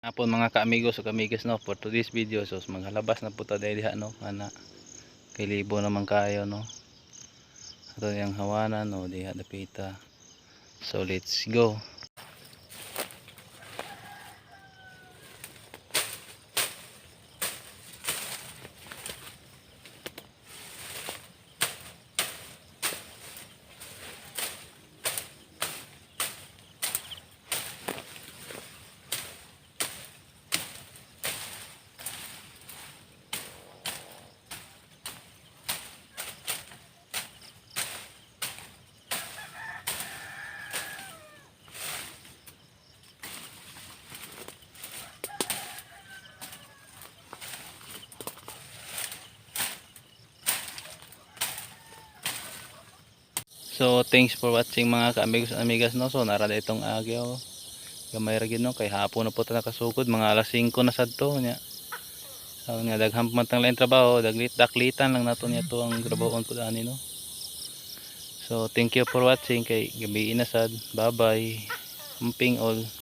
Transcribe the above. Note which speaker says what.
Speaker 1: Hapon mga kaamigos o kamigas no, for today's video so maghalabas na po ta dahil diha no ana kay libo naman kayo no ato yang hawanan no diha dapita, so let's go. So thanks for watching mga kaamigos amigas no, so narada itong agyaw gamay ra gid no kay hapon na po ta nakasugod mga alas 5 na sadto nya. So nga daghang pamantang lain trabaho daklitan lang nato niya to ang grabahon pud ani no. So thank you for watching kay gabi na sad, bye bye, amping all.